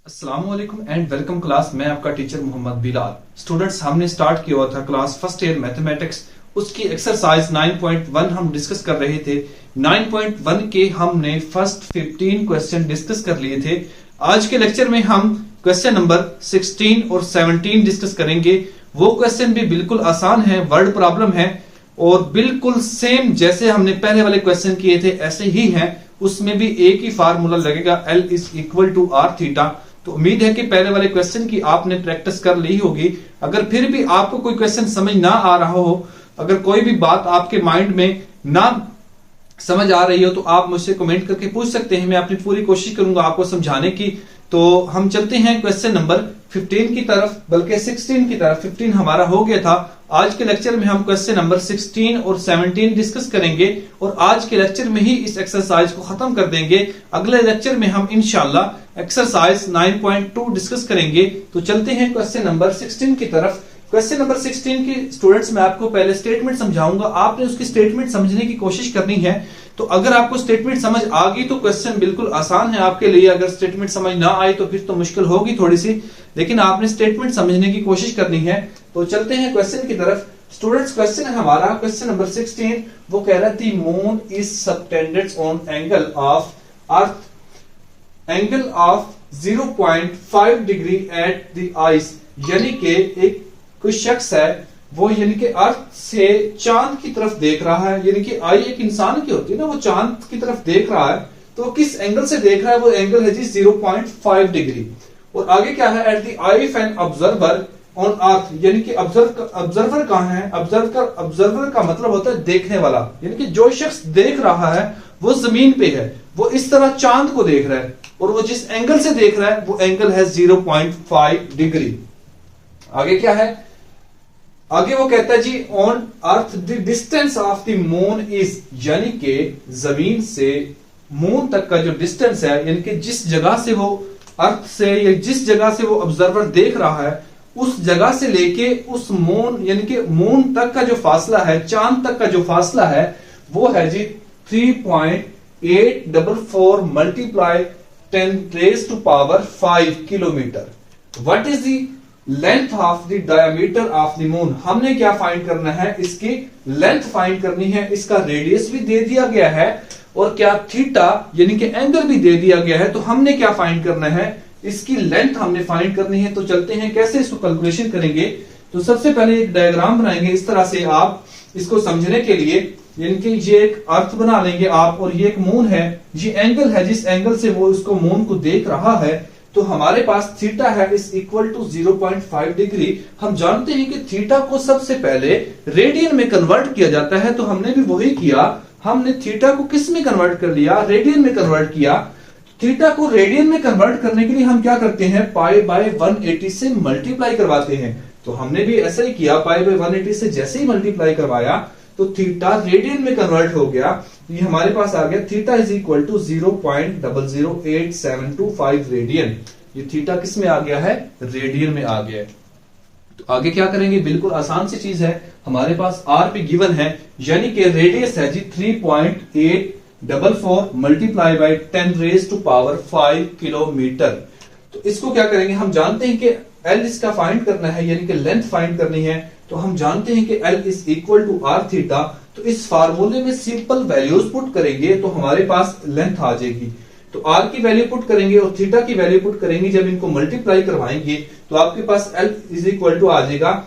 अस्सलाम वालेकुम and welcome class. मैं आपका टीचर मोहम्मद बिलाल। स्टूडेंट्स, हमने स्टार्ट किया हुआ था क्लास फर्स्ट ईयर मैथमेटिक्स, उसकी एक्सरसाइज 9.1 हम डिस्कस कर रहे थे। 9.1 के हमने फर्स्ट 15 क्वेश्चन डिस्कस कर लिए थे। आज के लेक्चर में हम क्वेश्चन नंबर 16 और 17 डिस्कस करेंगे। वो क्वेश्चन भी बिल्कुल आसान है, वर्ड प्रॉब्लम है और बिल्कुल सेम जैसे हमने पहले वाले क्वेश्चन किए थे ऐसे ही हैं। उसमें भी एक ही फार्मूला लगेगा, L is equal to R theta. तो उम्मीद है कि पहले वाले क्वेश्चन की आपने प्रैक्टिस कर ली होगी। अगर फिर भी आपको कोई क्वेश्चन समझ ना आ रहा हो, अगर कोई भी बात आपके माइंड में ना समझ आ रही हो, तो आप मुझसे कमेंट करके पूछ सकते हैं। मैं अपनी पूरी कोशिश करूंगा आपको समझाने की। तो हम चलते हैं क्वेश्चन नंबर 15 की तरफ, बल्कि 16 की तरफ। 15 हमारा हो गया था। आज के लेक्चर में हम क्वेश्चन नंबर 16 और 17 डिस्कस करेंगे और आज के लेक्चर में ही इस एक्सरसाइज को खत्म कर देंगे। अगले लेक्चर में हम इंशाल्लाह एक्सरसाइज 9.2 डिस्कस करेंगे। तो चलते हैं क्वेश्चन नंबर 16 की तरफ। क्वेश्चन नंबर 16 की स्टूडेंट्स मैं आपको पहले स्टेटमेंट समझाऊंगा, आपने उसकी स्टेटमेंट समझने की कोशिश करनी है। तो अगर आपको स्टेटमेंट समझ आ गई तो क्वेश्चन बिल्कुल आसान है आपके लिए। अगर स्टेटमेंट समझ ना आई तो फिर तो मुश्किल होगी थोड़ी सी, लेकिन आपने स्टेटमेंट समझने की कोशिश करनी है। तो चलते हैं क्वेश्चन की तरफ। स्टूडेंट्स, क्वेश्चन है हमारा क्वेश्चन नंबर 16। वो कह रहा है moon is subtended on angle of earth angle of 0.5 degree at the ice. यानी कि एक कोई शख्स है, वो यानी कि अर्थ से चांद की तरफ देख रहा है। यानी कि आई एक इंसान की होती है ना, वो चांद की तरफ देख रहा है। तो किस एंगल से देख रहा है? वो एंगल है जी 0.5 डिग्री। और आगे क्या है? At the I of an observer on earth. यानी कि ऑब्जर्वर कहां है? ऑब्जर्वर का मतलब होता है देखने वाला। यानी कि जो शख्स देख रहा है वो जमीन पे है, वो इस तरह चांद को देख रहा है और वो जिस एंगल से देख रहा है वो एंगल है 0.5 डिग्री। आगे क्या है? आगे वो कहता है जी on earth the distance of the moon is. यानी कि जमीन से मून तक का जो डिस्टेंस है, यानी कि जिस जगह से वो अर्थ से या जिस जगह से वो ऑब्जर्वर देख रहा है उस जगह से लेके उस मून यानी कि मून तक का जो फासला है, चांद तक का जो फासला है, वो है जी 3.844 multiply 10 raise to power 5 kilometre. What is the length of the diameter of the moon. हमने क्या फाइंड करना है? इसकी लेंथ फाइंड करनी है। इसका रेडियस भी दे दिया गया है और क्या थीटा यानी कि एंगल भी दे दिया गया है। तो हमने क्या फाइंड करना है? इसकी लेंथ हमने फाइंड करनी है। तो चलते हैं कैसे इसको कैलकुलेशन करेंगे। तो सबसे पहले एक डायग्राम बनाएंगे इस तरह से आप इसको समझने के लिए। यानी कि ये एक अर्थ बना लेंगे आप और ये एक मून है, ये एंगल है जिस एंगल से वो इसको मून को देख रहा है। तो हमारे पास थीटा है इज इक्वल टू 0.5 डिग्री। हम जानते हैं कि थीटा को सबसे पहले रेडियन में कन्वर्ट किया जाता है। तो हमने भी वही किया, हमने थीटा को किस में कन्वर्ट कर लिया? रेडियन में कन्वर्ट किया। थीटा को रेडियन में कन्वर्ट करने के लिए हम क्या करते हैं? पाई बाय 180 से मल्टीप्लाई करवाते हैं। तो हमने भी ऐसा ही किया, पाई बाय 180 से जैसे ही मल्टीप्लाई करवाया तो थीटा रेडियन में कन्वर्ट हो गया। ये हमारे पास आ गया theta is equal to 0.008725 radian. ये थीटा किस में आ गया है? रेडियन में आ गया है। तो आगे क्या करेंगे? बिल्कुल आसान सी चीज है। हमारे पास आर पे गिवन है, यानी कि रेडियस है जी 3.844 multiply by 10 raise to power 5 kilometre. तो इसको क्या करेंगे? हम जानते हैं कि एल इसका फाइंड करना है, यानी कि लेंथ फाइंड करनी है। तो हम जानते हैं कि L is equal to R theta. तो इस फार्मूले में सिंपल वैल्यूज पुट करेंगे तो हमारे पास लेंथ आ जाएगी। तो आर की वैल्यू पुट करेंगे और थीटा की वैल्यू पुट करेंगे। जब इनको मल्टीप्लाई करवाएंगे तो आपके पास एल इज इक्वल टू आ जाएगा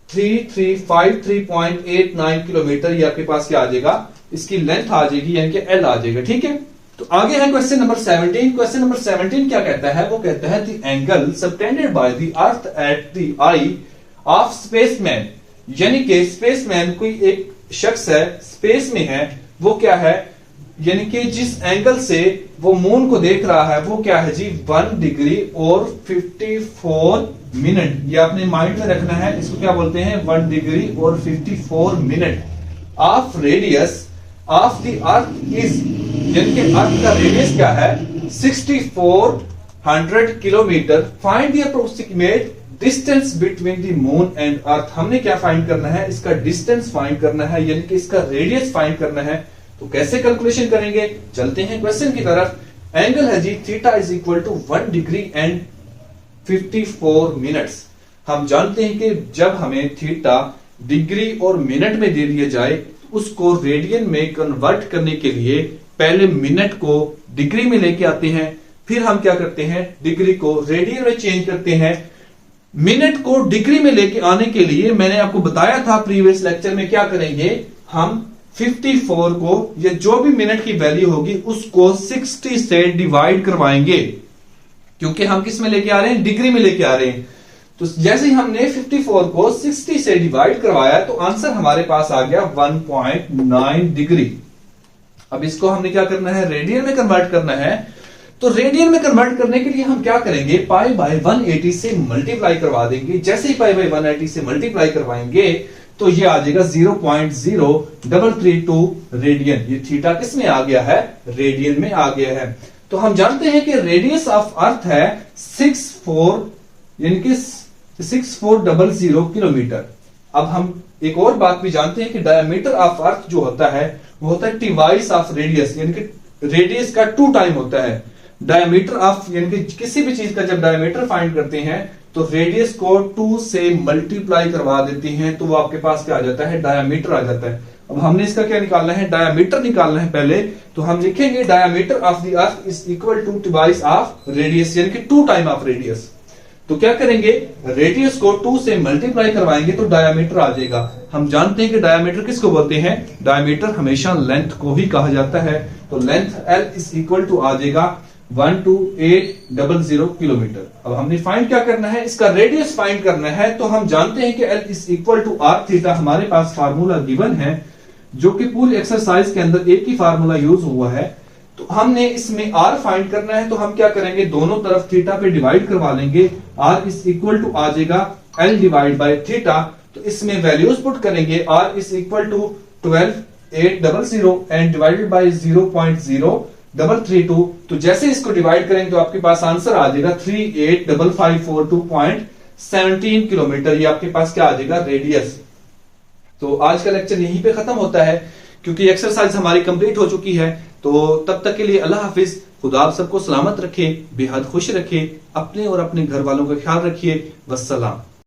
3353.89 किलोमीटर। ये आपके पास क्या आ जाएगा? इसकी लेंथ आ जाएगी, यानी कि एल आ जाएगा। ठीक है। तो आगे है क्वेश्चन नंबर 17। क्वेश्चन नंबर 17 क्या कहता है? वो कहता है the angle subtended by the earth at the I of spaceman. यानी कि स्पेसमैन कोई एक शख्स है, स्पेस में है, वो क्या है? यानी कि जिस एंगल से वो मून को देख रहा है वो क्या है जी? 1 डिग्री और 54 मिनट। ये आपने माइंड में रखना है। इसको क्या बोलते हैं? 1 डिग्री और 54 minute of radius of the earth is. यानी कि अर्थ का रेडियस क्या है? 6400 kilometre. Find the approximate distance between the moon and earth. हमने क्या फाइंड करना है? इसका डिस्टेंस फाइंड करना है, यानी कि इसका रेडियस फाइंड करना है। तो कैसे कैलकुलेशन करेंगे? चलते हैं क्वेश्चन की तरफ। एंगल है जी theta is equal to 1 degree and 54 minutes. हम जानते हैं कि जब हमें थीटा डिग्री और मिनट में दे दिया जाए, उसको रेडियन में कन्वर्ट करने के लिए पहले मिनट को डिग्री में लेके आते हैं, फिर हम क्या करते हैं, डिग्री को रेडियन में चेंज करते हैं। मिनट को डिग्री में लेके आने के लिए मैंने आपको बताया था प्रीवियस लेक्चर में, क्या करेंगे हम 54 को या जो भी मिनट की वैल्यू होगी उसको 60 से डिवाइड करवाएंगे, क्योंकि हम किस में लेके आ रहे हैं, डिग्री में लेके आ रहे हैं। तो जैसे ही हमने 54 को 60 से डिवाइड करवाया तो आंसर हमारे पास आ गया 1.9 डिग्री। अब इसको हमने क्या करना है, रेडियन में कन्वर्ट करना है। तो रेडियन में कन्वर्ट करने के लिए हम क्या करेंगे, पाई बाय 180 से मल्टीप्लाई करवा देंगे। जैसे ही पाई बाय 180 से मल्टीप्लाई करवाएंगे तो ये आ जाएगा 0.0332 रेडियन। ये थीटा किस में आ गया है, रेडियन में आ गया है। तो हम जानते हैं कि रेडियस ऑफ अर्थ है 64 यानी कि 6400 किलोमीटर। अब हम एक और बात भी जानते हैं कि डायमीटर ऑफ अर्थ जो होता है वो होता है टिवाइस ऑफ रेडियस, यानी कि रेडियस का 2 टाइम होता है। डायमीटर ऑफ यानी कि किसी भी चीज का जब डायमीटर फाइंड करते हैं तो रेडियस को 2 से मल्टीप्लाई करवा देते हैं, तो वो आपके पास क्या आ जाता है, डायमीटर आ जाता है। अब हमने इसका क्या निकालना है, डायमीटर निकालना है पहले। तो हम लिखेंगे diameter of the earth is equal to twice of radius, यानी कि 2 टाइम ऑफ रेडियस। तो क्या करेंगे, रेडियस को 2 से मल्टीप्लाई करवाएंगे तो डायमीटर आ जाएगा। हम जानते हैं कि डायमीटर किसको बोलते हैं, डायमीटर हमेशा लेंथ को ही कहा जाता है। तो length L is equal to आ जाएगा 12800 किलोमीटर। अब हमने फाइंड क्या करना है, इसका रेडियस फाइंड करना है। तो हम जानते हैं कि L is equal to R theta, हमारे पास फार्मूला गिवन है जो कि पूरी एक्सरसाइज के अंदर एक ही फार्मूला यूज हुआ है। तो हमने इसमें r फाइंड करना है, तो हम क्या करेंगे, दोनों तरफ थीटा पे डिवाइड करवा लेंगे। r इज इक्वल टू आ जाएगा l डिवाइड बाय थीटा। तो इसमें वैल्यूज पुट करेंगे, r is equal to 12800 and divided by 0.0332। तो जैसे इसको डिवाइड करेंगे तो आपके पास आंसर आ जाएगा 385542.17 किलोमीटर। ये आपके पास क्या आ जाएगा, रेडियस। तो आज का लेक्चर यहीं पे खत्म होता है क्योंकि एक्सरसाइज हमारी कंप्लीट हो चुकी है। तो तब तक के लिए अल्लाह हाफिज, खुदा आप सबको सलामत रखे, बेहद खुश रखे, अपने और अपने घर वालों का ख्याल रखिए। वस्सलाम।